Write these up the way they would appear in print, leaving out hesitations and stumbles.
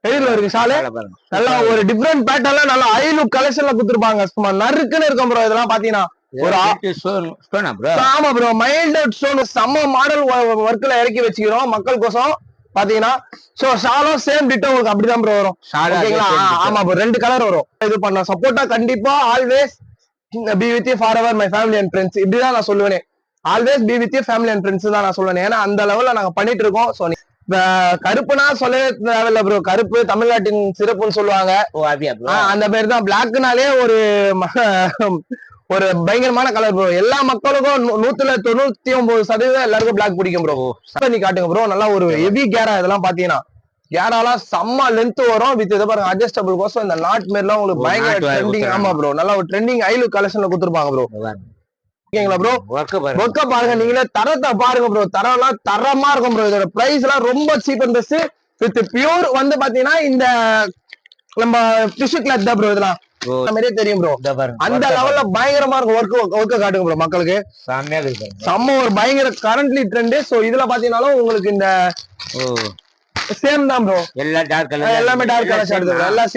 எதிரில இருக்கு ஷாலு. நல்லா ஒரு டிஃபரெண்ட் பேட்டர்ல நல்லா ஐ லுக் கலெக்ஷன்ல குடுத்துருப்பாங்க. சும்மா நறுக்குன்னு இருக்கும் ப்ரோ. இதெல்லாம் பாத்தீங்கன்னா ஒரு ஆமா ப்ரோ, மைல்டு ஸ்டோன் செம்ம மாடல் ஒர்க்ல இறக்கி வச்சுக்கிறோம் மக்கள் கோசம் பாத்தீங்கன்னா. சோ ஷாலும் சேம் டிட்டோ உங்களுக்கு அப்படிதான் ப்ரோ வரும். ஓகேங்களா? ஆமா ப்ரோ, 2 கலர் வரும். இது பண்ண சப்போர்ட்டா கண்டிப்பா always be with you forever my family and friends, இப்படிதான் நான் சொல்லுவேனே. Always be with you family and friends தான் நான் சொல்லுவேன். ஏன்னா அந்த லெவல்ல நாங்க பண்ணிட்டு இருக்கோம். சோ கருப்புனா சொல்லவே தேவையில்ல ப்ரோ. கருப்பு தமிழ்நாட்டின் சிறப்புன்னு சொல்லுவாங்க. அந்த பேர் தான். பிளாக்னாலே ஒரு பயங்கரமான கலர் ப்ரோ. எல்லா மக்களுக்கும் 199% எல்லாருக்கும் பிளாக் பிடிக்கும் ப்ரோ. பண்ணி காட்டுங்க ப்ரோ. நல்லா ஒரு ஹெவி கேரா இதெல்லாம் பாத்தீங்கன்னா கேராலாம் செம்ம லென்த் வரும். வித் இதை பாருங்க அட்ஜஸ்டபிள் கோசம் இந்த நாட் மாரிலாம் உங்களுக்கு பயங்கர ட்ரெண்டிங். ஆமா ப்ரோ, நல்லா ஒரு ட்ரெண்டிங் ஐ லுக் கலெக்ஷன்ல கொடுத்துருப்பாங்க ப்ரோ. ஓகேங்களா ப்ரோ? ஒர்க்க பாருங்க, நீங்களே தரத்தை பாருங்க ப்ரோ. தரம்லாம் தரமா இருக்கும் ப்ரோ. இதோட பிரைஸ் எல்லாம் ரொம்ப cheap and best. With pure வந்து பாத்தீங்கன்னா இந்த நம்ம டிஷ்யூ கிளாத் தான் ப்ரோ. இதெல்லாம் மாதிரியே தெரியும் ப்ரோ. அந்த லெவல்ல பயங்கரமா இருக்கும். ஒர்க்க காட்டுங்க ப்ரோ மக்களுக்கு. செம்ம ஒரு பயங்கர கரண்ட்லி ட்ரெண்ட். சோ இதுல பாத்தீங்கன்னாலும் உங்களுக்கு இந்த சேம் தான் ப்ரோ. எல்லாமே டார்க் கலர்ஸ் எடுத்து ப்ரோ. எல்லாம்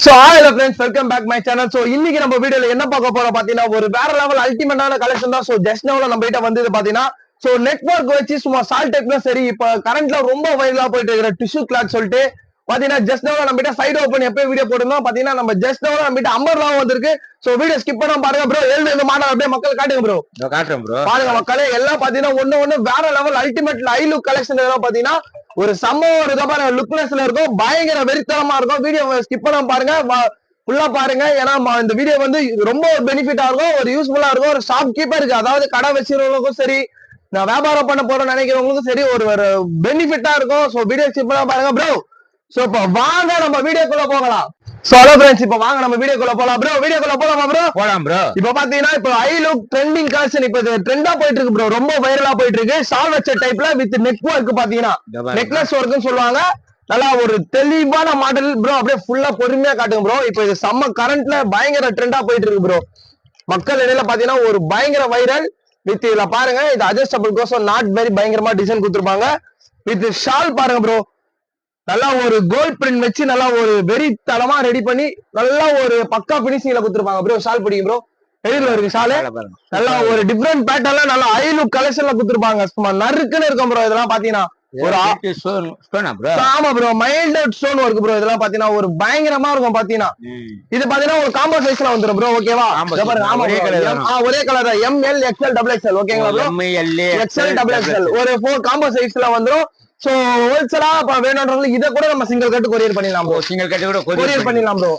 so hello friends, welcome back my channel. So இன்னைக்கு நம்ம வீடியோல என்ன பார்க்க போறோம் பாத்தீங்கன்னா ஒரு வேற லெவல் அல்டிமேட்டான கலெக்ஷன் தான். சோ ஜஸ்ட் நவுல நம்ம கிட்ட வந்து பாத்தீங்கன்னா சோ நெட்வொர்க் வச்சு சும்மா சால்ட் டைப்லாம் சரி இப்ப கரண்ட்ல ரொம்ப வைரலா போயிட்டு இருக்கிற டிஷ்யூ கிளாத் சொல்லிட்டு பாத்தீங்கன்னா ஜஸ்ட் நவுல நம்ம கிட்ட சைடு ஓபன் எப்போ வீடியோ போட்டுருந்தோம் பாத்தீங்கன்னா நம்ம ஜஸ்ட் நவுல நம்ம கிட்ட அம்பர்லாம் வந்திருக்கு. சோ வீடியோ ஸ்கிப் பண்ணாம பாருங்க ப்ரோ. எழுந்து இந்த மாடல் அப்படியே மக்கள் காட்டுங்க ப்ரோ. காட்டுறேன் ப்ரோ. பாருங்க மக்களே, எல்லாம் பாத்தீங்கன்னா ஒண்ணு வேற level ultimate I look collection எல்லாம் பாத்தீங்கன்னா ஒரு செம்ம ஒரு இதை பாருங்க லுக்னஸ்ல இருக்கும். பயங்கர வெறித்தனமா இருக்கும். வீடியோ ஸ்கிப் பண்ணாம பாருங்க, ஃபுல்லா பாருங்க. ஏன்னா இந்த வீடியோ வந்து ரொம்ப ஒரு பெனிஃபிட்டா இருக்கும், ஒரு யூஸ்ஃபுல்லா இருக்கும். ஒரு ஷாப் கீப்பருக்கு, அதாவது கடை வச்சிருக்கவங்களுக்கும் சரி, நான் வியாபாரம் பண்ண போறேன்னு நினைக்கிறவங்களுக்கும் சரி ஒரு பெனிஃபிட்டா இருக்கும். சோ வீடியோ ஸ்கிப் பண்ணாம பாருங்க ப்ரோ. சோ இப்ப வாங்க நம்ம வீடியோக்குள்ள போகலாம். சோ ஹலோ ஃப்ரெண்ட்ஸ், இப்ப வாங்க நம்ம வீடியோக்குள்ள போலாம் ப்ரோ. வீடியோக்குள்ள போலாமா ப்ரோ? போலாம் ப்ரோ. இப்ப பாத்தீங்கன்னா இப்ப ஐ லுக் ட்ரெண்டிங் கலெக்ஷன் இப்ப ட்ரெண்டா போயிட்டு இருக்கு ப்ரோ. ரொம்ப வைரலா போயிட்டு இருக்கு. ஷால் வச்ச டைப்ல வித் நெக் ஒர்க் பாத்தீங்கன்னா நெக்லஸ் ஒர்க்னு சொல்லுவாங்க. நல்லா ஒரு தெளிவான மாடல் ப்ரோ. அப்படியே ஃபுல்லா பொறுமையா காட்டுங்க ப்ரோ. இப்ப இது செம்ம கரண்ட்ல பயங்கர ட்ரெண்டா போயிட்டு இருக்கு ப்ரோ. மக்கள் இடையில பாத்தீங்கன்னா ஒரு பயங்கர வைரல் வித் இதுல பாருங்க, இது அட்ஜஸ்டபிள் கோசம் நாட் வெரி பயங்கரமா டிசைன் கொடுத்துருப்பாங்க. வித் ஷால் பாருங்க ப்ரோ. நல்லா ஒரு கோல்ட் பிரிண்ட் வச்சு நல்லா ஒரு வெரி தளமா ரெடி பண்ணி நல்லா ஒரு பக்கா பினிஷிங்ல கொடுத்துருப்பாங்க ப்ரோ. ஷால் பிடிக்கும் ப்ரோ. எதிரில இருக்கு ஷாலு. நல்லா ஒரு டிஃபரெண்ட் பேட்டர்ல நல்லா ஐ லுக் கலெக்ஷன்ல கொடுத்துருப்பாங்க. சும்மா நறுக்குன்னு இருக்கும் ப்ரோ. இதெல்லாம் பாத்தீங்கன்னா ஒரு ஆமா bro, mild stone work bro. இதெல்லாம் பாத்தீங்கன்னா ஒரு பயங்கரமா இருக்கும். பாத்தீங்கன்னா இது பாத்தீங்கன்னா ஒரு காம்போ சைஸ்ல வந்துரும் ப்ரோ. ஓகேவா? ஒரே கலர் தான். ML XL XXL. ஓகேங்களா ப்ரோ? XL XXL ஒரு 4 காம்போ சைஸ்ல வந்துரும். சோ ஹோல்சேலா வேணும்ன்றவங்களுக்கு இத கூட நம்ம சிங்கிள் கட் கொரியர் பண்ணிடலாம் ப்ரோ. சிங்கிள் கட் கூட கொரியர் பண்ணிடலாம் ப்ரோ.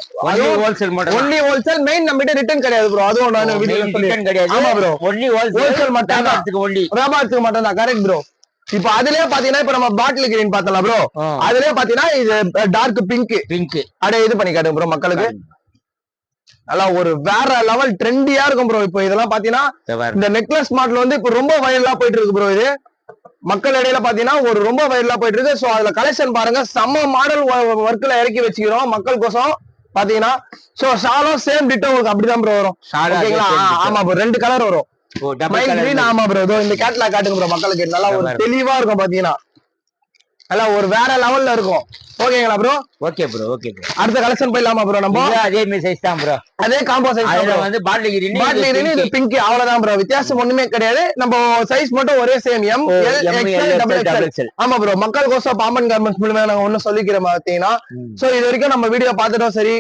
ஹோல்சேல் மட்டும். Only wholesale. மெயின் நம்ம கிட்ட ரிட்டர்ன் கிடையாது ப்ரோ. அதுவும் நான் வீடியோல ரிட்டர்ன் கிடையாது. ஆமா ப்ரோ, ஒன்லி ஹோல்சேல் மட்டும் தான். வியாபாரத்துக்கு மட்டும் தான். Correct bro. இப்ப அதுலயே பாத்தீங்கன்னா இப்ப நம்ம பாட்டில் கிரீன் பார்த்தலாம் ப்ரோ. அதுலயே பாத்தீங்கன்னா இது டார்க் பிங்க் அப்படியே இது பண்ணி காட்டுங்க ப்ரோ மக்களுக்கு. நல்லா ஒரு வேற லெவல் ட்ரெண்டியா இருக்கும் ப்ரோ. இப்போ இதெல்லாம் பாத்தீங்கன்னா இந்த நெக்லஸ் மாடல் வந்து இப்ப ரொம்ப வைரலா போயிட்டு இருக்கு ப்ரோ. இது மக்கள் இடையில பாத்தீங்கன்னா ஒரு ரொம்ப வைரலா போயிட்டு இருக்கு. சோ அதுல கலெக்ஷன் பாருங்க, செம்ம மாடல் ஒர்க்ல இறக்கி வச்சுக்கிறோம் மக்கள் கோசம் பாத்தீங்கன்னா. சோ ஷாலும் சேம் டிட்டோ உங்களுக்கு அப்படிதான் ப்ரோ வரும். ஓகேங்களா? ஆமா ப்ரோ, 2 கலர் வரும். ஆமா ப்ரோ. இந்த கேட்லாக் காட்டுங்க ப்ரோ மக்களுக்கு. நல்லா ஒரு தெளிவா இருக்கும் பாத்தீங்கன்னா. நல்லா ஒரு வேற லெவல்ல இருக்கும். ஓகேங்களா bro? Okay bro. Okay bro. அடுத்த கலெக்ஷன் போயிடலாமா ப்ரோ? நம்ம அதே மாதிரி சைஸ் தான் ப்ரோ. அதே காம்போ சைஸ் அதுல வந்து பாட்டில் கிரீன் இது பிங்க், அவ்வளவுதான் ப்ரோ. வித்தியாசம் ஒண்ணுமே கிடையாது. நம்ம சைஸ் மட்டும் ஒரே same, M L XL double XL. ஆமா ப்ரோ. மக்கள் கோசம் பாம்பன் கார்மெண்ட்ஸ் மூலமா நாங்க ஒண்ணு சொல்லிக்கிறோம் பாத்தீங்கன்னா. சோ இது வரைக்கும் நம்ம வீடியோ பார்த்துட்டோம் சரி,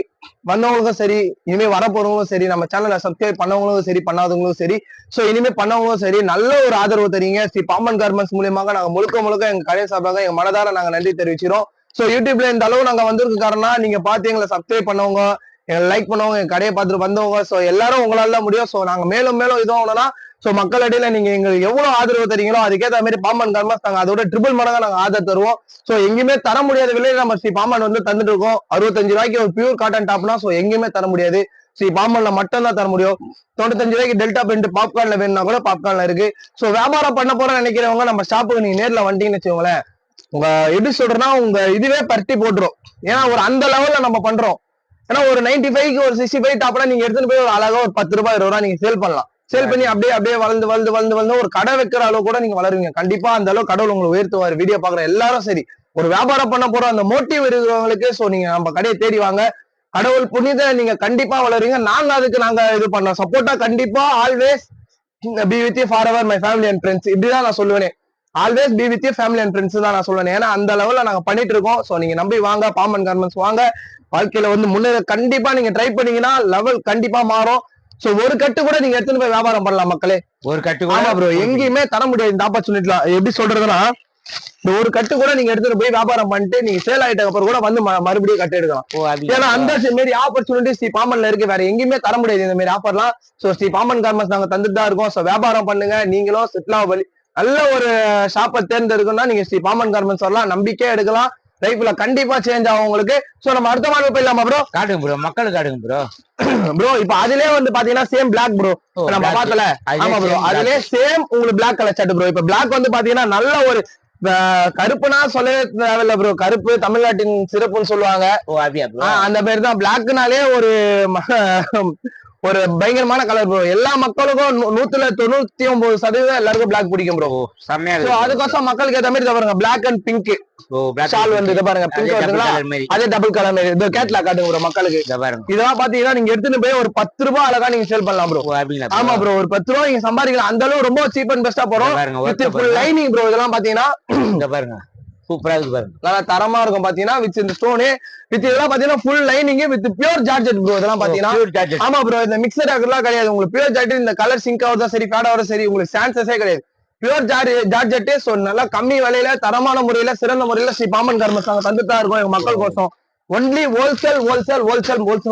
வந்தவங்களுக்கும் சரி, இனிமே வர போறவங்களும் சரி, நம்ம சேனலை சப்ஸ்கிரைப் பண்ணவங்களும் சரி, பண்ணாதவங்களும் சரி, சோ இனிமே பண்ணவங்களும் சரி, நல்ல ஒரு ஆதரவு தரீங்க. ஸ்ரீ பாம்பன் கார்மெண்ட்ஸ் மூலியமாக நாங்க முழுக்க எங்க கடை சார்பாக எங்க மனதார நாங்க நன்றி தெரிவிக்கிறோம். சோ யூடியூப்ல இந்த அளவு நாங்க வந்திருக்கு காரணம் நீங்க பார்த்து எங்களை சப்ஸ்கிரைப் பண்ணவங்க, எங்களை லைக் பண்ணவங்க, எங்க கடையை பார்த்துட்டு வந்தவங்க, சோ எல்லாரும் உங்களால தான் முடியும். சோ நாங்க மேலும் இதுவும் ஆகணும்னா சோ மக்கள் இடையில நீங்க எங்களுக்கு எவ்வளவு ஆதரவு தரீங்களோ அதுக்கேற்ற மாதிரி பாம்பன் கார்மெண்ட்ஸ் நாங்க அதோட ட்ரிபிள் மடங்கா நாங்க ஆதரவு தருவோம். சோ எங்கேயுமே தர முடியாத விலையில நம்ம ஸ்ரீ பாம்பன் வந்து தந்துட்டு இருக்கோம். 65 ரூபாய்க்கு ஒரு பியூர் காட்டன் டாப்னா சோ எங்கேயுமே தர முடியாது. ஸ்ரீ பாம்பன்ல மட்டும் தான் தர முடியும். 95 ரூபாய்க்கு டெல்டா பிரிண்ட் பாப்கார்ன்ல வேணும்னா கூட பாப்கார்ன்ல இருக்கு. சோ வியாபாரம் பண்ண போறோம்னு நினைக்கிறவங்க நம்ம ஷாப்புக்கு நீங்க நேர்ல வந்தீங்கன்னு வச்சுக்கோங்களேன், உங்க எப்படி சொல்றேன்னா உங்க இதுவே பருத்தி போட்டுரும். ஏன்னா ஒரு அந்த லெவல்ல நம்ம பண்றோம். ஏன்னா ஒரு 95க்கு ஒரு 65 டாப்லாம் நீங்க எடுத்துட்டு போய் ஒரு அழகா ஒரு 10 ரூபாய் 20 ரூபாய் நீங்க சேல் பண்ணலாம். சேல் பண்ணி அப்படியே வளர்ந்து ஒரு கடை வைக்கிற அளவு கூட நீங்க வளருவீங்க. கண்டிப்பா அந்த அளவு கடவுள் உங்களுக்கு உயர்த்துவார். வீடியோ பாக்குற எல்லாரும் சரி, ஒரு வியாபாரம் பண்ண போற அந்த மோட்டிவ் இருக்கிறவங்களுக்கு சோ நீங்க நம்ம கடையை தேடி வாங்க. கடவுள் புனித நீங்க கண்டிப்பா வளருவீங்க. நாங்க இது பண்ணோம் சப்போர்ட்டா. கண்டிப்பா always be with you forever my family and friends, இப்படிதான் நான் சொல்லுவேனே. Always be with you family and friends தான் நான் சொல்லுவேன். ஏன்னா அந்த லெவல்ல நாங்க பண்ணிட்டு இருக்கோம். சோ நீங்க நம்பி வாங்க, பாம்பன் கார்மெண்ட்ஸ் வாங்க. வாழ்க்கையில வந்து முன்னேற கண்டிப்பா நீங்க ட்ரை பண்ணீங்கன்னா லெவல் கண்டிப்பா மாறும். சோ ஒரு கட்டு கூட நீங்க எடுத்துட்டு போய் வியாபாரம் பண்ணலாம் மக்களே. ஒரு கட்டு. ஆமா ப்ரோ, எங்கேயுமே தர முடியாது இந்த ஆப்பர்ச்சுனிட்டிலாம். எப்படி சொல்றதுன்னா இந்த ஒரு கட்டு கூட நீங்க எடுத்துட்டு போய் வியாபாரம் பண்ணிட்டு நீங்க சேல் ஆயிட்ட அப்புறம் கூட வந்து மறுபடியும் கட்டு எடுக்கலாம். ஏன்னா அந்த மாதிரி ஆப்பர்ச்சுனிட்டி ஸ்ரீ பாம்பன்ல இருக்கு. வேற எங்கேயுமே தர முடியாது இந்த மாதிரி ஆஃபர்லாம். சோ ஸ்ரீ பாம்பன் கார்மெண்ட்ஸ் நாங்க தந்துட்டு தான் இருக்கோம். சோ வியாபாரம் பண்ணுங்க, நீங்களும் செட்டில் ஆக நல்ல ஒரு ஷாப்பை தேர்ந்தெடுக்கணும்னா நீங்க ஸ்ரீ பாம்பன் கார்மெண்ட்ஸ் வரலாம். நம்பிக்கையா எடுக்கலாம். லைஃப்ல கண்டிப்பா சேஞ்ச் ஆகும் உங்களுக்கு. சோ நம்ம அடுத்த மாடல் போயிடலாமா ப்ரோ? காட்டுங்க ப்ரோ, மக்களுக்கு காட்டுங்க ப்ரோ. ப்ரோ இப்ப அதுலயே வந்து பாத்தீங்கன்னா சேம் பிளாக் ப்ரோ. நம்ம பார்த்தல. ஆமா ப்ரோ, அதுலயே சேம் உங்களுக்கு பிளாக் கலர் சட்டு ப்ரோ. இப்ப பிளாக் வந்து பாத்தீங்கன்னா நல்ல ஒரு கருப்புனா சொல்லவே தேவையில்ல ப்ரோ. கருப்பு தமிழ்நாட்டின் சிறப்புன்னு சொல்லுவாங்க. அந்த பேர் தான் பிளாக்னாலே ஒரு பயங்கரமான கலர் ப்ரோ. எல்லா மக்களுக்கும் 199% எல்லாருக்கும் பிளாக் பிடிக்கும் ப்ரோ. அதுக்கோசம் மக்களுக்கு ஏற்ற மாதிரி பாருங்க பிளாக் அண்ட் பிங்க் ஷால் வந்து இதை பாருங்க. பிங்க் வருதுங்களா, அதே டபுள் கலர் மாதிரி இந்த கேட்லாக் காட்டுங்க ப்ரோ மக்களுக்கு. இதெல்லாம் பாத்தீங்கன்னா நீங்க எடுத்துட்டு போய் ஒரு 10 ரூபாய் அழகா நீங்க சேல் பண்ணலாம் ப்ரோ. ஆமா ப்ரோ, ஒரு 10 ரூபாய் நீங்க சம்பாதிக்கலாம். அந்த அளவு ரொம்ப சீப் அண்ட் பெஸ்டா போறோம். Lining bro. இதெல்லாம் பாத்தீங்கன்னா பாருங்க சூப்பரா இருக்கு பாருங்க. நல்லா தரமா இருக்கும் பாத்தீங்கன்னா. வித் இந்த ஸ்டோனு வித் இதெல்லாம் பாத்தீங்கன்னா full lining with pure georgette bro. இதெல்லாம் பாத்தீங்கன்னா ஆமா ப்ரோ, இந்த மிக்சட் ஆகலாம் கிடையாது. உங்களுக்கு பியூர் ஜார்ஜெட் இந்த கலர் சிங்க் ஆகுதா சரி, ஃபேட் ஆகுதா சரி, உங்களுக்கு சான்சஸே கிடையாது. Pure georgette. சோ நல்லா கம்மி விலையில தரமான முறையில சிறந்த முறையில ஸ்ரீ பாம்பன் கார்மெண்ட்ஸ் நாங்க தந்துட்டா இருக்கோம் எங்க மக்கள் கோசம். ஒன்லி ஹோல்சேல்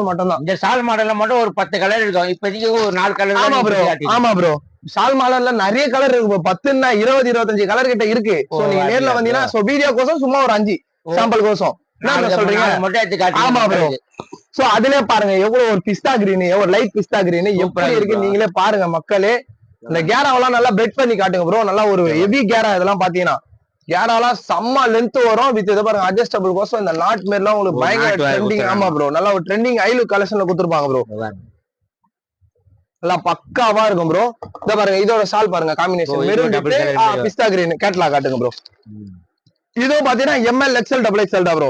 மட்டும் தான். இந்த ஷால் மாடல்ல மட்டும் ஒரு 10 கலர் இருக்கும். இப்போதைக்கு ஒரு 4 கலர். ஆமா ப்ரோ, ஷால் மாடல்ல நிறைய கலர் இருக்கு. 10 20 25 கலர் கிட்ட இருக்கு. சோ நீங்க நேர்ல வந்தீங்கன்னா சோ வீடியோ கோசம் சும்மா ஒரு 5 சாம்பிள் கோசம் என்ன சொல்றீங்க? ஆமா ப்ரோ. சோ அதுலயே பாருங்க எவ்வளவு ஒரு பிஸ்தா கிரீன், எவ்வளவு லைட் பிஸ்தா கிரீன் எப்படி இருக்கு நீங்களே பாருங்க மக்களே. இந்த கேராவெல்லாம் நல்லா பெட் பண்ணி காட்டுங்க ப்ரோ. நல்லா ஒரு ஹெவி கேரா. இதெல்லாம் பாத்தீங்கன்னா கேராலாம் செம்ம லென்த் வரும். வித் இதை பாருங்க அட்ஜஸ்டபிள் கோசம் இந்த நாட் மாரிலாம் உங்களுக்கு பயங்கர ட்ரெண்டிங். ஆமா ப்ரோ, நல்லா ஒரு ட்ரெண்டிங் ஐலு கலெக்ஷன்ல கொடுத்துருப்பாங்க ப்ரோ. எல்லாம் பக்காவா இருக்கும் ப்ரோ. இத பாருங்க, இதோட ஷால் பாருங்க காம்பினேஷன் மெரூன் பிஸ்தா கிரீன். கேட்லாக் காட்டுங்க ப்ரோ. இதுவும் பாத்தீங்கன்னா எம்எல் எக்ஸ்எல் டபுள் எக்ஸ்எல் தான் ப்ரோ.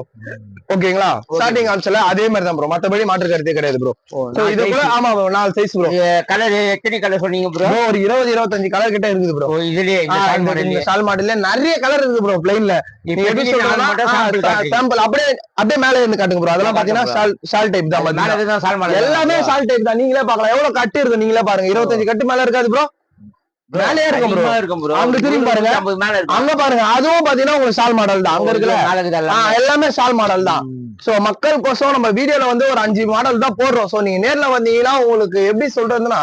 ஓகேங்களா? ஸ்டார்டிங் ஆப்ஷன்ல அதே மாதிரி தான் ப்ரோ. மத்தபடி மாற்று கருத்தே கிடையாது ப்ரோ. சோ இது கூட ஆமா ப்ரோ 4 சைஸ் ப்ரோ. கலர் எத்தனை கலர் சொன்னீங்க ப்ரோ? ஒரு 20 25 கலர் கிட்ட இருக்குது ப்ரோ. இதுலயே இந்த ஷால் மாடல்ல நிறைய கலர் இருக்கு ப்ரோ. பிளைன்ல நீங்க எப்படி சொல்றீங்கன்னா சாம்பிள் அப்படியே மேல இருந்து காட்டுங்க ப்ரோ. அதெல்லாம் பாத்தீங்கன்னா ஷால் டைப் தான். மேல இதுதான் ஷால் மாடல். எல்லாமே ஷால் டைப் தான். நீங்களே பார்க்கலாம் எவ்வளவு கட்டு இருக்கு. நீங்களே பாருங்க 25 கட்டு மேல இருக்காது ப்ரோ. மேலே இருக்கும் ப்ரோ. அங்க திரும்பி பாருங்க, அங்க பாருங்க. அதுவும் பாத்தீங்கன்னா உங்களுக்கு ஷால் மாடல் தான். அங்க இருக்குல்ல எல்லாமே ஷால் மாடல் தான். சோ மக்கள் கோசம் நம்ம வீடியோல வந்து ஒரு 5 மாடல் தான் போடுறோம். சோ நீங்க நேர்ல வந்தீங்கன்னா உங்களுக்கு எப்படி சொல்றதுன்னா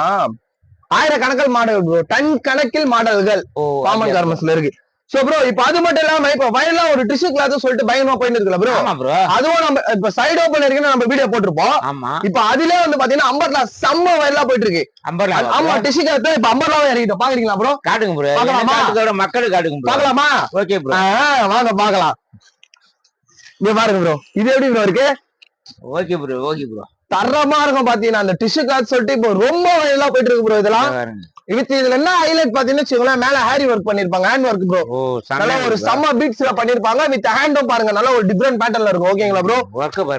1000 கணக்கில் மாடல் ப்ரோ. டன் கணக்கில் மாடல்கள் பாம்பன் கார்மெண்ட்ஸ்ல இருக்கு. சோ ப்ரோ இப்ப அது மட்டும் இல்லாம இப்ப வயல்ல ஒரு டிஷ்யூ கிளாத் சொல்லிட்டு பயங்கரமா போயிட்டு இருக்குல்ல ப்ரோ. ஆமா ப்ரோ. அதுவும் நம்ம இப்ப சைடு ஓபன் இருக்குன்னு நம்ம வீடியோ போட்டிருப்போம். ஆமா. இப்ப அதுலயே வந்து பாத்தீங்கன்னா அம்பர்லா செம்ம வயலா போயிட்டு இருக்கு. ஆமா டிஷ்யூ கிளாத் இப்ப அம்பர்லாவே இறக்கிட்டோம். பாக்குறீங்களா ப்ரோ? காட்டுங்க ப்ரோ. பாக்கலாமா? மக்களுக்கு காட்டுங்க ப்ரோ. பாக்கலாமா? Okay bro. வாங்க பாக்கலாம். இங்க பாருங்க ப்ரோ, இது எப்படி ப்ரோ இருக்கு? Okay bro. Okay bro. தரமா இருக்கும் பாத்தீங்கன்னா அந்த டிஷ்யூ கிளாத் சொல்லிட்டு இப்போ ரொம்ப வயலா போயிட்டு இருக்கு ப்ரோ. இதெல்லாம் இதுல என்ன ஹைலைட் பாத்தீங்கன்னா வச்சுக்கோங்களேன், மேல ஹேரி ஒர்க் பண்ணிருப்பாங்க, ஹேண்ட் ஒர்க் ப்ரோ. நல்ல ஒரு செம்ம பீட்ஸ்ல பண்ணிருப்பாங்க. வித் ஹேண்டும் பாருங்க நல்ல ஒரு டிஃபரெண்ட் பேட்டர்ன்ல இருக்கும். ஓகேங்களா ப்ரோ?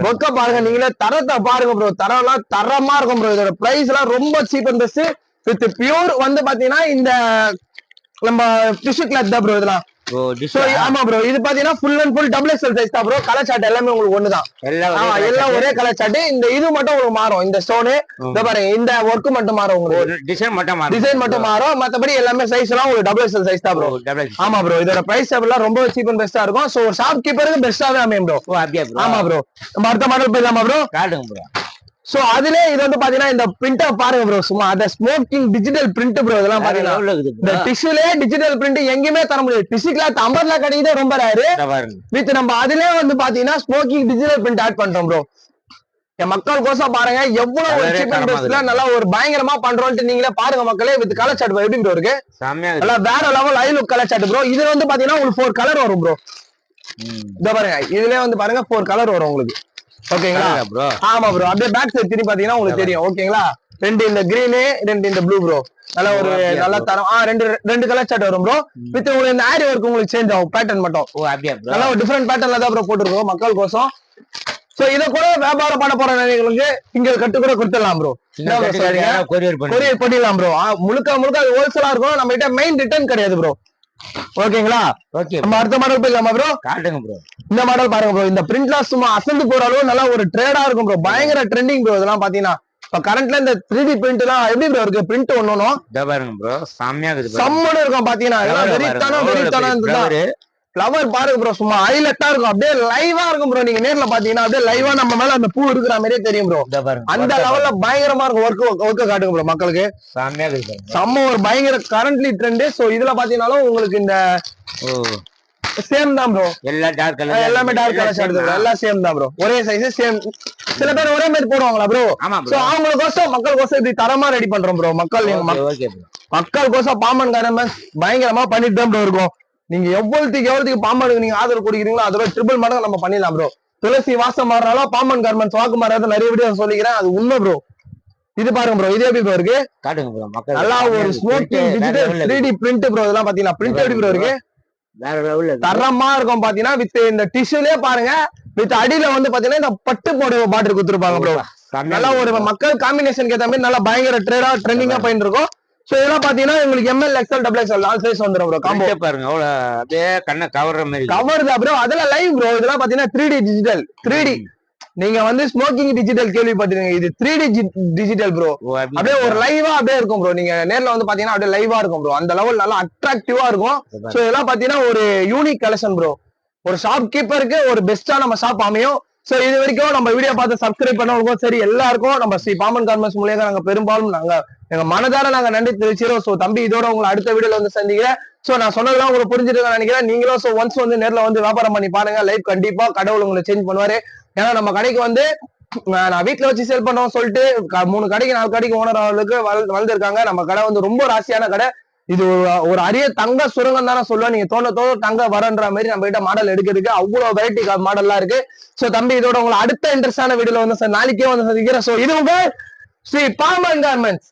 ஒர்க்க பாருங்க, நீங்களே தரத்தை பாருங்க ப்ரோ. தரம்லாம் தரமா இருக்கும் ப்ரோ. இதோட பிரைஸ் எல்லாம் ரொம்ப cheap and best. With pure வந்து பாத்தீங்கன்னா இந்த நம்ம டிஷ்யூ கிளாத் தான் ப்ரோ இதெல்லாம். ஆமா ப்ரோ, இது பாத்தீங்கன்னா full and full double XL size தான் ப்ரோ. கலர் சார்ட் எல்லாமே உங்களுக்கு ஒண்ணுதான். எல்லாம் ஒரே கலர் சார்ட். இந்த இது மட்டும் உங்களுக்கு மாறும். இந்த ஸ்டோனு இந்த பாருங்க, இந்த ஒர்க் மட்டும் மாறும் உங்களுக்கு. டிசைன் மட்டும் மாறும். மத்தபடி எல்லாமே சைஸ் எல்லாம் உங்களுக்கு டபுள் எக்ஸ்எல் சைஸ் தான் ப்ரோ. ஆமா ப்ரோ, இதோட பிரைஸ் எல்லாம் ரொம்ப சீப் அண்ட் பெஸ்டா இருக்கும். சோ ஷாப் கீப்பருக்கு பெஸ்டாவே அமையும் ப்ரோ. ஆமா ப்ரோ. நம்ம அடுத்த மாடல் போயிடலாமா ப்ரோ? சோ அதுல இது வந்து பாத்தீங்கன்னா இந்த பிரிண்ட் பாருங்க ப்ரோ. சும்மா அத ஸ்மோக்கிங் டிஜிட்டல் பிரிண்ட் ப்ரோ. இதெல்லாம் பாத்தீங்கன்னா இந்த டிஷ்யூலே டிஜிட்டல் பிரிண்ட் எங்கேயுமே தர முடியாது. டிஷ்யூ கிளாத் 50 கிடைக்குதே ரொம்ப ரேரு. வித் நம்ம அதுல வந்து பாத்தீங்கன்னா ஸ்மோக்கிங் டிஜிட்டல் பிரிண்ட் ஆட் பண்றோம் ப்ரோ. என் மக்கள் கோசம் பாருங்க எவ்வளவு ஒரு சீப் அண்ட் பெஸ்ட்ல நல்லா ஒரு பயங்கரமா பண்றோம்ட்டு நீங்களே பாருங்க மக்களே. வித் கலர் சார்ட் எப்படி ப்ரோ இருக்கு? நல்லா வேற level eye look colour chart bro. இது வந்து பாத்தீங்கன்னா உங்களுக்கு 4 கலர் வரும் ப்ரோ. இத பாருங்க, இதுலயே வந்து பாருங்க 4 கலர் வரும் உங்களுக்கு. ஓகேங்களா ப்ரோ? ஆமா ப்ரோ. அப்படியே பேக் சைடு திரும்பி பாத்தீங்கன்னா உங்களுக்கு தெரியும். ஓகேங்களா? 2 இந்த கிரீன், 2 இந்த ப்ளூ ப்ரோ. நல்ல ஒரு நல்ல தரம். ரெண்டு கலர் சார்ட் வரும் ப்ரோ. வித் உங்களுக்கு இந்த ஆரி ஒர்க் உங்களுக்கு சேஞ்ச் ஆகும் பேட்டர்ன் மட்டும். நல்ல ஒரு டிஃபரெண்ட் பேட்டர்ன்ல தான் ப்ரோ போட்டுருக்கோம் மக்கள் கோசம். சோ இத கூட வியாபாரம் பண்ண போற நினைக்கிறவங்களுக்கு இங்க கட்டு கூட கொடுத்துடலாம் ப்ரோ. கொரியர் பண்ணிடலாம் ப்ரோ. முழுக்க அது ஹோல்சேலா இருக்கும். நம்ம கிட்ட மெயின் ரிட்டர்ன் கிடையாது ப்ரோ. ஓகேங்களா? நம்ம அடுத்த மாடல் போயிடலாமா ப்ரோ? காட்டுங்க ப்ரோ. இந்த மாடல் பாருங்க ப்ரோ. இந்த பிரிண்ட்லாம் சும்மா அசந்து போற அளவு நல்ல ஒரு ட்ரேடா இருக்கும் ப்ரோ. பயங்கர ட்ரெண்டிங் ப்ரோ. இதெல்லாம் பாத்தீங்கன்னா இப்ப கரண்ட்ல இந்த 3D பிரிண்ட் எல்லாம் எப்படி ப்ரோ இருக்கு? பிரிண்ட் ஒண்ணும் பாருங்க ப்ரோ, செம்மையா இருக்கு. செம்மனு இருக்கும் பாத்தீங்கன்னா. இதெல்லாம் வெறித்தனம். ஃப்ளவர் பாருங்க ப்ரோ, சும்மா ஹைலைட்டா இருக்கும். அப்படியே லைவா இருக்கும் ப்ரோ. நீங்க நேர்ல பாத்தீங்கன்னா அப்படியே லைவா நம்ம மேல அந்த பூ இருக்கிற மாதிரியே தெரியும் ப்ரோ. அந்த லெவல்ல பயங்கரமா இருக்கும். ஒர்க்க காட்டுங்க ப்ரோ மக்களுக்கு. செம்ம ஒரு பயங்கர கரண்ட்லி ட்ரெண்ட். சோ இதுல பாத்தீங்கன்னாலும் உங்களுக்கு இந்த சேம் தான் ப்ரோ. எல்லாமே டார்க் கலர் ஷர்ட் ப்ரோ. எல்லாம் சேம் தான் ப்ரோ. ஒரே சைஸ் சேம். சில பேர் ஒரே மாதிரி போடுவாங்களா ப்ரோ? சோ அவங்களுக்கோசம் மக்கள் கோசம் இப்படி தரமா ரெடி பண்றோம் ப்ரோ. மக்கள் கோசம் பாம்பன் கார்மெண்ட்ஸ் பயங்கரமா பண்ணிட்டு தான் ப்ரோ இருக்கும். நீங்க எவ்வளவுக்கு பாம்பனுக்கு நீங்க ஆதரவு கொடுக்குறீங்களோ அதோட ட்ரிபிள் மடங்கு நம்ம பண்ணிடலாம் ப்ரோ. துளசி வாசம் மாறினாலும் பாம்பன் கார்மெண்ட்ஸ் வாக்கு மாறாத நிறைய வீடியோ சொல்லிக்கிறேன். அது உண்மை ப்ரோ. இது பாருங்க ப்ரோ, இது எப்படி ப்ரோ இருக்கு? காட்டுங்க ப்ரோ. நல்லா ஒரு smoking digital 3D print bro. இதெல்லாம் பாத்தீங்கன்னா பிரிண்ட் எப்படி ப்ரோ இருக்கு? தரமா இருக்கும் பாத்தீங்கன்னா. வித் இந்த டிஷ்யூலயே பாருங்க, வித் அடியில வந்து பாத்தீங்கன்னா இந்த பட்டு போட பாட்டில் கொடுத்துருப்பாங்க ப்ரோ. நல்லா ஒரு மக்கள் காம்பினேஷன் ஏத்த மாதிரி நல்லா பயங்கர ட்ரேடா ட்ரெண்டிங்கா போயிட்டு இருக்கும். சோ இதெல்லாம் பாத்தீங்கன்னா உங்களுக்கு ML XL XXL 4 சைஸ் வந்துரும் ப்ரோ. காம்போ பாருங்க, அப்படியே கண்ணை கவர்ற மாதிரி கவர்தா ப்ரோ. அதெல்லாம் லைவ் ப்ரோ. இதெல்லாம் பாத்தீங்கன்னா 3D டிஜிட்டல் 3D. நீங்க வந்து ஸ்மோக்கிங் டிஜிட்டல் கேள்விப்பட்டிருக்கீங்க. இது 3D டிஜிட்டல் ப்ரோ. அப்படியே ஒரு லைவா அப்படியே இருக்கும் ப்ரோ. நீங்க நேர்ல வந்து பாத்தீங்கன்னா அப்படியே லைவா இருக்கும் ப்ரோ. அந்த லெவல் நல்லா அட்ராக்டிவா இருக்கும். சோ இதெல்லாம் பாத்தீங்கன்னா ஒரு யூனிக் கலெக்ஷன் ப்ரோ. ஒரு ஷாப் கீப்பருக்கு ஒரு பெஸ்டா நம்ம ஷாப் அமையும். சோ இது வரைக்கும் நம்ம வீடியோ பார்த்து சப்ஸ்கிரைப் பண்ணவங்களுக்கும் சரி எல்லாருக்கும் நம்ம ஸ்ரீ பாம்பன் கார்மெண்ட்ஸ் மூலியமா நாங்க பெரும்பாலும் எங்க மனதார நாங்க நன்றி தெரிவிச்சிரோம். சோ தம்பி இதோட உங்களை அடுத்த வீடியோல வந்து சந்திக்கிறேன். சோ நான் சொன்னதெல்லாம் உங்களுக்கு புரிஞ்சிருக்கேன் நினைக்கிறேன். நீங்களும் சோ ஒன்ஸ் வந்து நேர்ல வந்து வியாபாரம் பண்ணி பாருங்க. லைஃப் கண்டிப்பா கடவுள் உங்களை சேஞ்ச் பண்ணுவாரு. ஏன்னா நம்ம கடைக்கு வந்து நான் வீட்டுல வச்சு சேல் பண்ணோம் சொல்லிட்டு 3 கடைக்கு 4 கடைக்கு ஓனர் ஆளுக்கு வளர்ந்துருக்காங்க. நம்ம கடை வந்து ரொம்ப ராசியான கடை. இது ஒரு அரிய தங்க சுரங்கம் தானே சொல்லுவேன். நீங்க தோண தங்க வரன்ற மாதிரி நம்ம கிட்ட மாடல் எடுக்கிறதுக்கு அவ்வளவு வெரைட்டி மாடல்லாம் இருக்கு. சோ தம்பி இதோட உங்களை அடுத்த இன்ட்ரெஸ்டான வீடியோல வந்து நாளைக்கே வந்து சந்திக்கிறேன். சோ இது உங்க ஸ்ரீ பாம்பன் கார்மெண்ட்ஸ்.